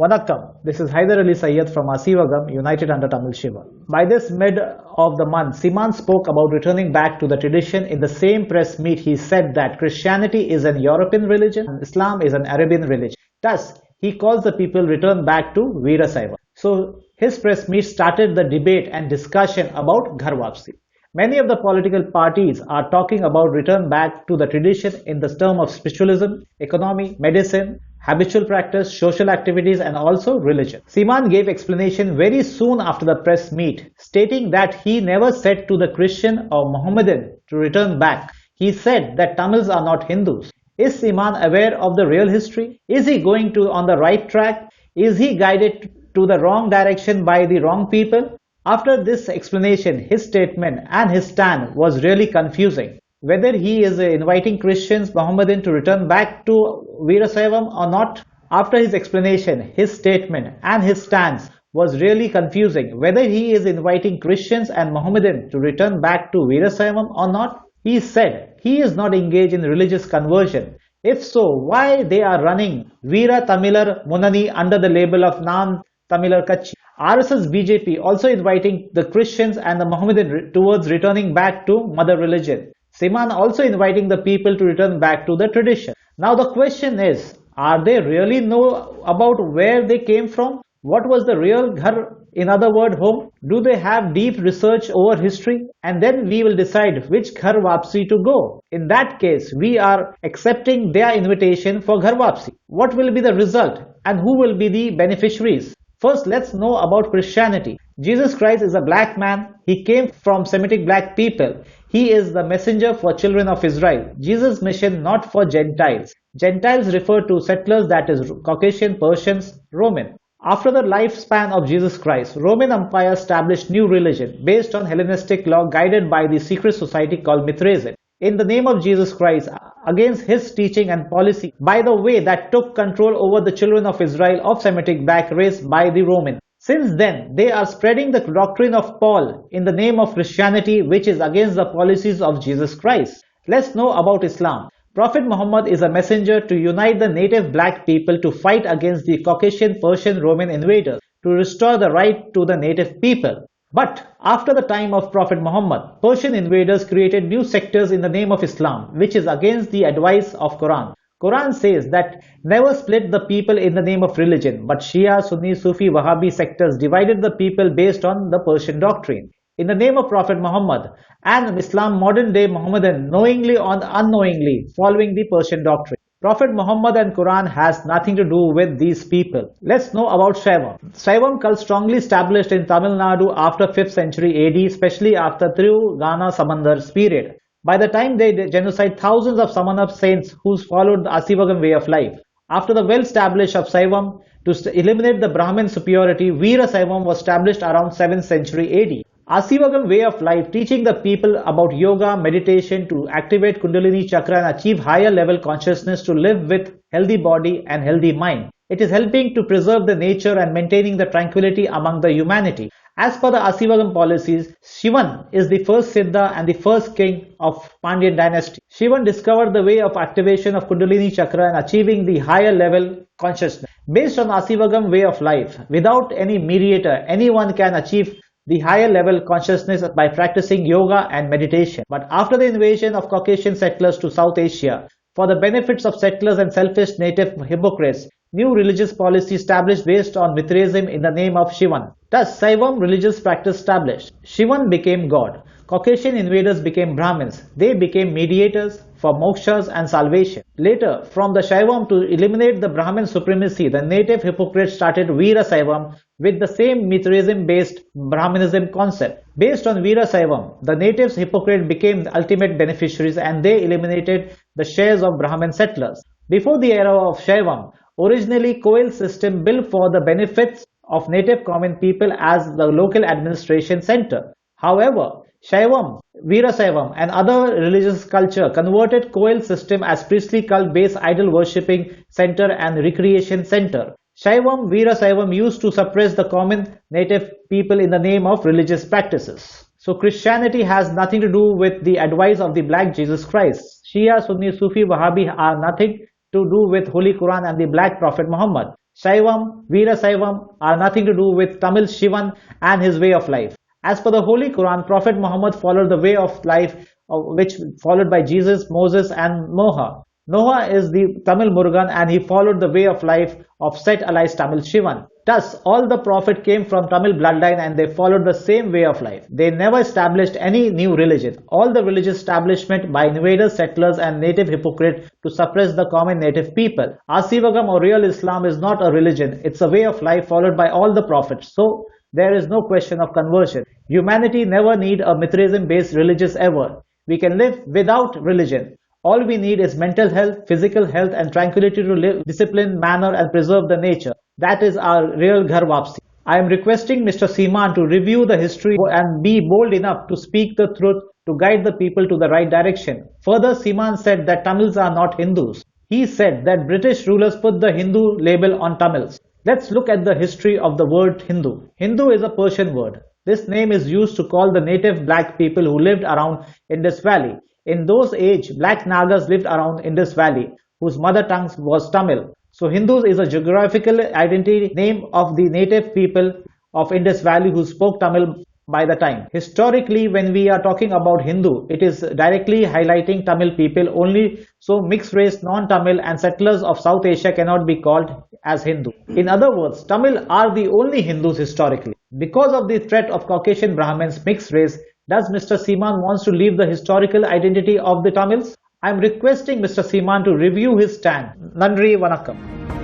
Vanakkam, this is Hyder Ali Syed from Aaseevagam, united under Tamil Shiva. By this mid of the month, Seeman spoke about returning back to the tradition. In the same press meet, he said that Christianity is an European religion and Islam is an Arabian religion. Thus, he calls the people return back to Veera Saivam. So, his press meet started the debate and discussion about Ghar Wapsi. Many of the political parties are talking about return back to the tradition in the term of spiritualism, economy, medicine, habitual practice, social activities and also religion. Seeman gave explanation very soon after the press meet, stating that he never said to the Christian or Mohammedan to return back. He said that Tamils are not Hindus. Is Seeman aware of the real history? Is he going on the right track? Is he guided to the wrong direction by the wrong people? After this explanation, his statement and his stand was really confusing. Whether he is inviting Christians, Mohammedan to return back to Veera Saivam or not. After his explanation, his statement and his stance was really confusing. Whether he is inviting Christians and Mohammedan to return back to Veera Saivam or not. He said he is not engaged in religious conversion. If so, why they are running Veera Tamilar Munani under the label of Nan Tamilar Kachi? RSS BJP also inviting the Christians and the Mohammedan towards returning back to mother religion. Seeman also inviting the people to return back to the tradition. Now the question is, are they really know about where they came from? What was the real Ghar, in other words home? Do they have deep research over history? And then we will decide which Ghar Wapsi to go. In that case, we are accepting their invitation for Ghar Wapsi. What will be the result and who will be the beneficiaries? First, let's know about Christianity. Jesus Christ is a black man. He came from Semitic black people. He is the messenger for children of Israel. Jesus' mission not for Gentiles. Gentiles refer to settlers, that is Caucasian, Persians, Roman. After the lifespan of Jesus Christ, Roman Empire established new religion based on Hellenistic law guided by the secret society called Mithraism. In the name of Jesus Christ, against his teaching and policy, by the way that took control over the children of Israel of Semitic black race by the Roman. Since then, they are spreading the doctrine of Paul in the name of Christianity, which is against the policies of Jesus Christ. Let's know about Islam. Prophet Muhammad is a messenger to unite the native black people to fight against the Caucasian, Persian, Roman invaders, to restore the right to the native people. But after the time of Prophet Muhammad, Persian invaders created new sectors in the name of Islam, which is against the advice of Quran. Quran says that never split the people in the name of religion, but Shia, Sunni, Sufi, Wahhabi sectors divided the people based on the Persian doctrine. In the name of Prophet Muhammad and Islam, modern day Mohammedan knowingly or unknowingly following the Persian doctrine. Prophet Muhammad and Quran has nothing to do with these people. Let's know about Saivam. Saivam cult strongly established in Tamil Nadu after 5th century AD, especially after Tirugana Samandar's period. By the time they genocide thousands of Samana saints who followed the Aaseevagam way of life. After the well-established of Saivam, to eliminate the Brahmin superiority, Veera Saivam was established around 7th century AD. Aaseevagam way of life, teaching the people about yoga, meditation to activate Kundalini chakra and achieve higher level consciousness to live with healthy body and healthy mind. It is helping to preserve the nature and maintaining the tranquility among the humanity. As per the Aaseevagam policies, Shivan is the first Siddha and the first king of Pandyan dynasty. Shivan discovered the way of activation of Kundalini chakra and achieving the higher level consciousness. Based on Aaseevagam way of life, without any mediator, anyone can achieve the higher level consciousness by practicing yoga and meditation. But after the invasion of Caucasian settlers to South Asia, for the benefits of settlers and selfish native hypocrites, new religious policy established based on Mithraism in the name of Shivan. Thus, Saivam religious practice established. Shivan became God. Caucasian invaders became Brahmins. They became mediators for mokshas and salvation. Later, from the Saivam to eliminate the Brahmin supremacy, the native hypocrites started Veera Saivam with the same Mithraism-based Brahminism concept. Based on Veera Saivam, the natives hypocrite became the ultimate beneficiaries and they eliminated the shares of Brahmin settlers. Before the era of Saivam, originally Koil system built for the benefits of native common people as the local administration center. However, Saivam, Veera Saivam and other religious culture converted Koil system as priestly cult based idol worshipping center and recreation center. Saivam, Veera Saivam used to suppress the common native people in the name of religious practices. So Christianity has nothing to do with the advice of the black Jesus Christ. Shia, Sunni, Sufi, Wahhabi are nothing to do with Holy Quran and the Black Prophet Muhammad. Saivam, Veera Saivam are nothing to do with Tamil Shivan and his way of life. As per the Holy Quran, Prophet Muhammad followed the way of life which followed by Jesus, Moses and Noah. Noah is the Tamil Murugan and he followed the way of life of Set alias Tamil Shivan. Thus, all the prophet came from Tamil bloodline and they followed the same way of life. They never established any new religion. All the religious establishment by invaders, settlers and native hypocrites to suppress the common native people. Aaseevagam or real Islam is not a religion. It's a way of life followed by all the prophets. So, there is no question of conversion. Humanity never need a Mithraism-based religious ever. We can live without religion. All we need is mental health, physical health and tranquility to live disciplined manner and preserve the nature. That is our real Ghar Wapsi. I am requesting Mr. Seeman to review the history and be bold enough to speak the truth to guide the people to the right direction. Further, Seeman said that Tamils are not Hindus. He said that British rulers put the Hindu label on Tamils. Let's look at the history of the word Hindu. Hindu is a Persian word. This name is used to call the native black people who lived around Indus Valley. In those age, black Nagas lived around Indus Valley, whose mother tongue was Tamil. So Hindus is a geographical identity name of the native people of Indus Valley who spoke Tamil by the time. Historically, when we are talking about Hindu, it is directly highlighting Tamil people only, so mixed race, non-Tamil and settlers of South Asia cannot be called as Hindu. In other words, Tamil are the only Hindus historically. Because of the threat of Caucasian Brahmins mixed race, does Mr. Seeman wants to leave the historical identity of the Tamils? I am requesting Mr. Seeman to review his stand. Nandri Vanakkam.